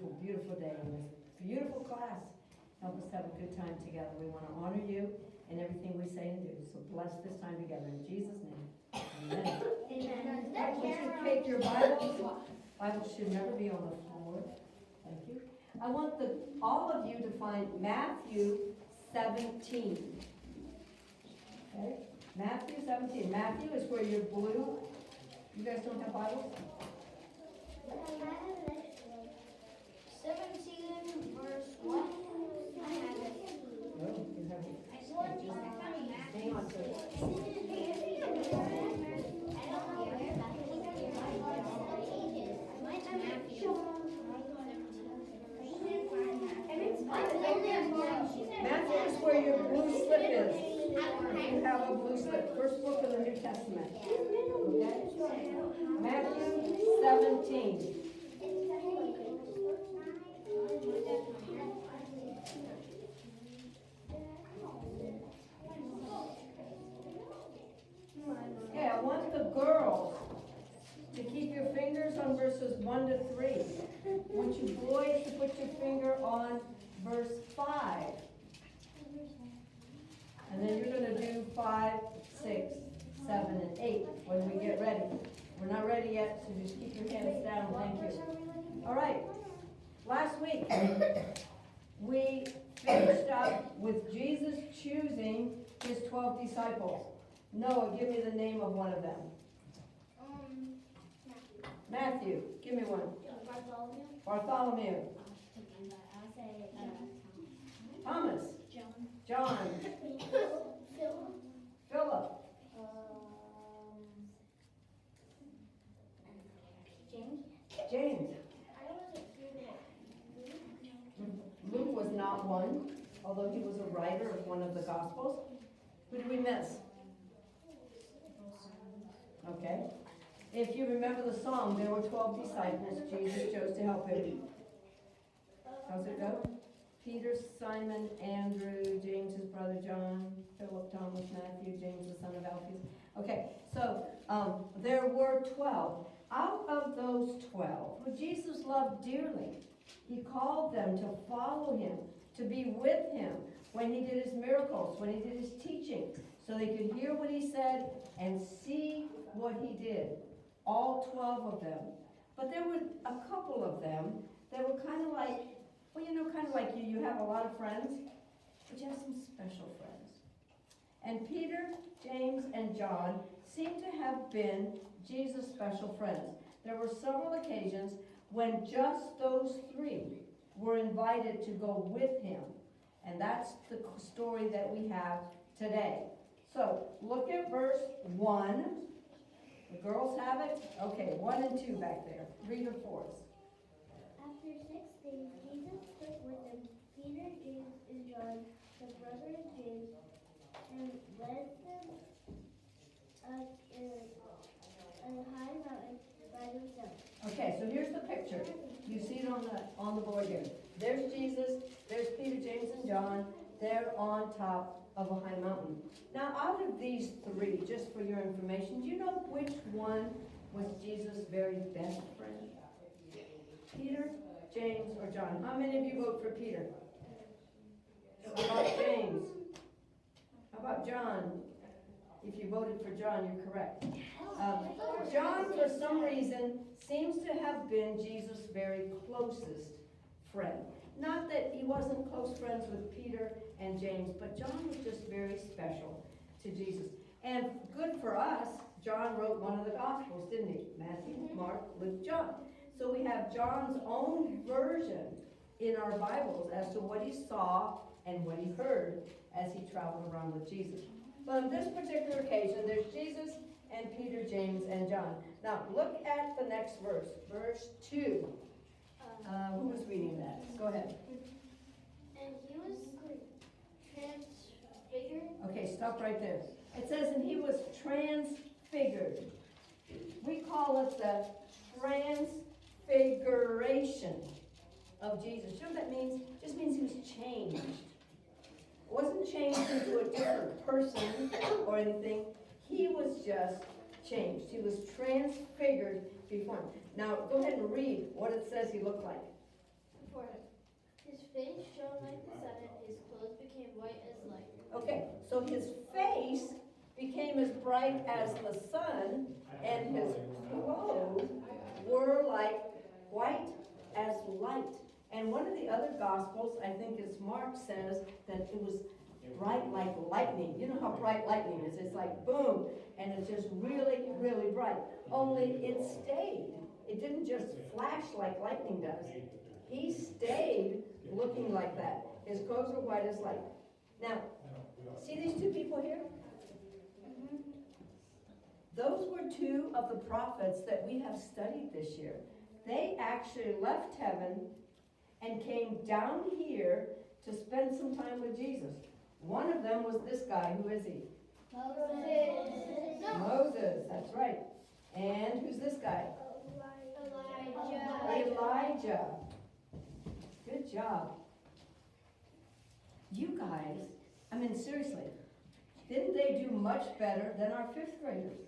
beautiful, beautiful day in this beautiful class. Help us have a good time together. We want to honor you in everything we say and do. So bless this time together in Jesus' name. Amen. Amen. Would you take your Bibles? Bibles should never be on the floor. Thank you. I want all of you to find Matthew 17. Okay? Matthew 17. Matthew is where your blue. You guys don't have Bibles? 17 verse 1. I have it. No, you have it. Hang on to it. Matthew is where your blue slip is. You have a blue slip. First book of the New Testament. Okay? Matthew 17. Okay, I want the girls to keep your fingers on verses 1 to 3. I want you boys to put your finger on verse 5. And then you're going to do 5, 6, 7, and 8 when we get ready. We're not ready yet, so just keep your hands down. Thank you. All right. Last week, we finished up with Jesus choosing his 12 disciples. Noah, give me the name of one of them. Matthew, give me one. Bartholomew. I'll say Thomas. John. Philip. James. Luke was not one, although he was a writer of one of the Gospels. Who did we miss? Okay. If you remember the song, there were 12 disciples Jesus chose to help him. How's it go? Peter, Simon, Andrew, James, his brother John, Philip, Thomas, Matthew, James, the son of Alphaeus. Okay, so there were 12. Out of those 12, who Jesus loved dearly, he called them to follow him, to be with him when he did his miracles, when he did his teaching, so they could hear what he said and see what he did. All 12 of them. But there were a couple of them that were kind of like, well, you know, kind of like you. You have a lot of friends, but you have some special friends. And Peter, James, and John seem to have been Jesus' special friends. There were several occasions when just those three were invited to go with him. And that's the story that we have today. So, look at verse 1. The girls have it? Okay, 1 and 2 back there. Read it for us. After 6 days, Jesus took with him Peter, James, and John, the brother of James, and led them up a high mountain by themselves. Okay, so here's the picture. You see it on the board here. There's Jesus, there's Peter, James, and John. They're on top of a high mountain. Now, out of these three, just for your information, do you know which one was Jesus' very best friend? Peter, James, or John? How many of you vote for Peter? How about James? How about John? If you voted for John, you're correct. John, for some reason, seems to have been Jesus' very closest friend. Not that he wasn't close friends with Peter and James, but John was just very special to Jesus. And good for us, John wrote one of the Gospels, didn't he? Matthew, Mark, Luke, John. So we have John's own version in our Bibles as to what he saw and what he heard as he traveled around with Jesus. But on this particular occasion, there's Jesus and Peter, James, and John. Now, look at the next verse, verse 2. Who was reading that? Go ahead. And he was transfigured. Okay, stop right there. It says, and he was transfigured. We call it the transfiguration of Jesus. You know what that means? It just means he was changed. It wasn't changed into a different person or anything. He was just changed. He was transfigured before him. Now, go ahead and read what it says he looked like. before him. His face shone like the sun, and his clothes became white as light. Okay, so his face became as bright as the sun, and his clothes were like white as light. And one of the other Gospels, I think it's Mark, says that it was bright like lightning. You know how bright lightning is. It's like boom, and it's just really, really bright. Only it stayed. It didn't just flash like lightning does. He stayed looking like that. His clothes were white as light. Now, see these two people here? Those were two of the prophets that we have studied this year. They actually left heaven and came down here to spend some time with Jesus. One of them was this guy. Who is he? Moses. Moses, that's right. And who's this guy? Elijah. Good job. You guys, I mean seriously, didn't they do much better than our fifth graders?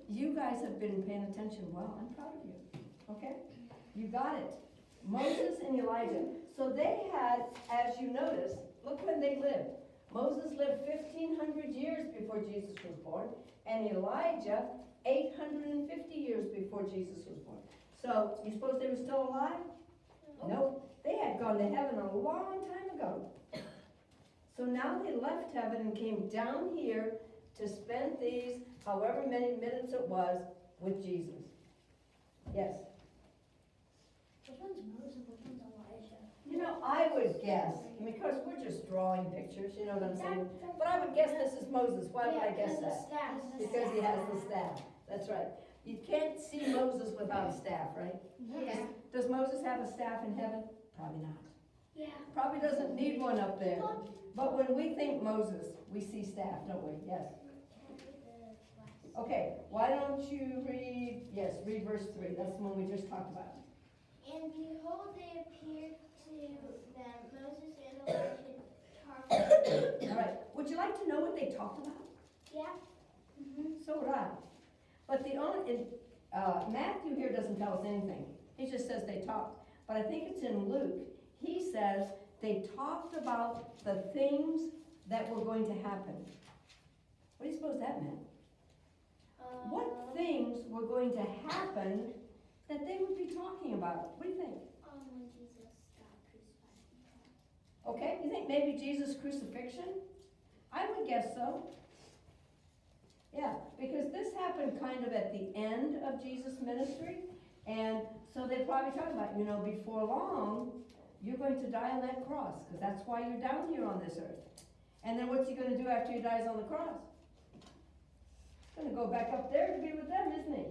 You guys have been paying attention well. I'm proud of you. Okay? You got it. Moses and Elijah. So they had, as you notice, look when they lived. Moses lived 1,500 years before Jesus was born, and Elijah 850 years before Jesus was born. So, you suppose they were still alive? Nope. They had gone to heaven a long time ago. So now they left heaven and came down here to spend these, however many minutes it was, with Jesus. Yes? Which one's Moses? Which one's Elijah? You know, I would guess, because we're just drawing pictures, you know what I'm saying? But I would guess this is Moses. Why would I guess that? Because he has the staff. That's right. You can't see Moses without a staff, right? Yeah. Does Moses have a staff in heaven? Probably not. Yeah. Probably doesn't need one up there. But when we think Moses, we see staff, don't we? Yes. Okay, why don't you read verse 3. That's the one we just talked about. And behold, they appeared to them, Moses and Elijah talking. All right, would you like to know what they talked about? Yeah. So would I. But Matthew here doesn't tell us anything. He just says they talked. But I think it's in Luke. He says they talked about the things that were going to happen. What do you suppose that meant? What things were going to happen that they would be talking about? What do you think? When Jesus got crucified. Okay, you think maybe Jesus' crucifixion? I would guess so. Yeah, because this happened kind of at the end of Jesus' ministry, and so they probably talked about, before long, you're going to die on that cross, because that's why you're down here on this earth. And then what's he going to do after he dies on the cross? He's going to go back up there to be with them, isn't he?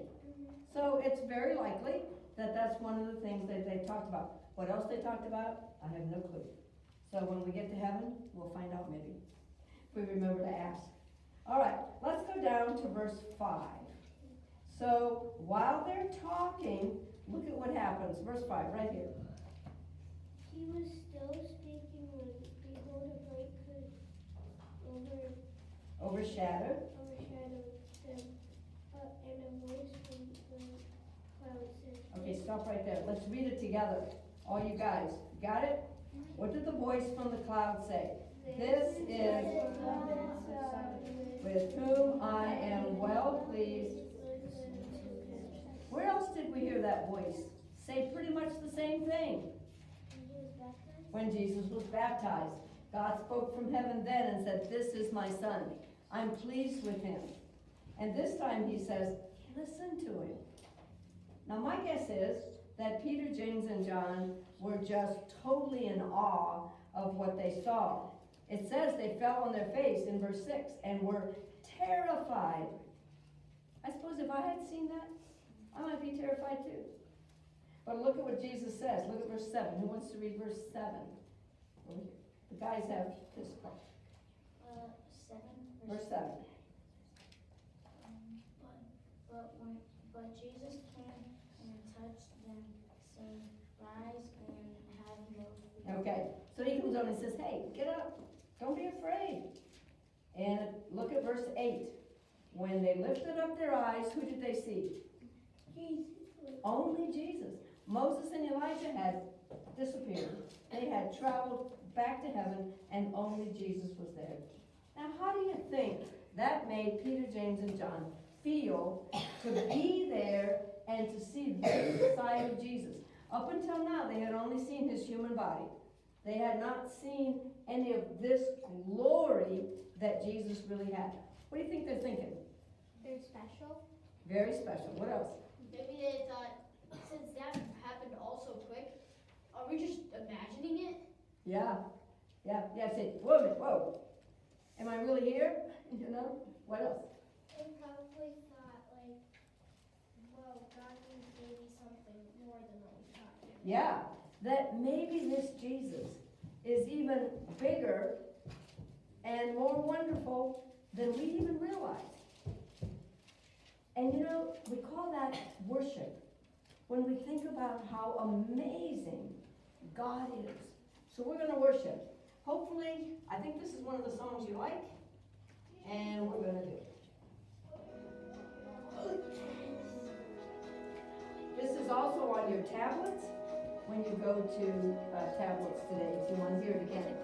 So it's very likely that that's one of the things that they talked about. What else they talked about, I have no clue. So when we get to heaven, we'll find out maybe, if we remember to ask. All right, let's go down to verse 5. So while they're talking, look at what happens. Verse 5, right here. He was still speaking when, behold, a great cloud Overshadowed. overshadowed them, and a voice from the cloud said, Okay, stop right there. Let's read it together. All you guys, got it? What did the voice from the cloud say? This is with whom I am well pleased. Where else did we hear that voice say pretty much the same thing? When Jesus was baptized. God spoke from heaven then and said, this is my son. I'm pleased with him. And this time he says, listen to him. Now my guess is that Peter, James, and John were just totally in awe of what they saw. It says they fell on their face in verse 6 and were terrified. I suppose if I had seen that, I might be terrified too. But look at what Jesus says. Look at verse 7. Who wants to read verse 7? The guys have this part. 7. Verse 7. But Jesus came and touched them, saying, rise and have no fear. Okay, so he comes over and says, hey, get up. Don't be afraid. And look at verse 8. When they lifted up their eyes, who did they see? Jesus. Only Jesus. Moses and Elijah had disappeared. They had traveled back to heaven and only Jesus was there. Now, how do you think that made Peter, James, and John feel to be there and to see this side of Jesus? Up until now, they had only seen his human body. They had not seen any of this glory that Jesus really had. What do you think they're thinking? They're special. Very special. What else? Maybe they thought, since that happened all so quick, are we just imagining it? Yeah. Say, whoa a minute, whoa. Am I really here? You know? What else? They probably thought, like, whoa, God can maybe something more than what we thought. Yeah. That maybe this Jesus is even bigger and more wonderful than we even realize. And you know, we call that worship when we think about how amazing God is. So we're going to worship. Hopefully, I think this is one of the songs you like, and we're going to do it. This is also on your tablets when you go to tablets today, if you want to hear it again.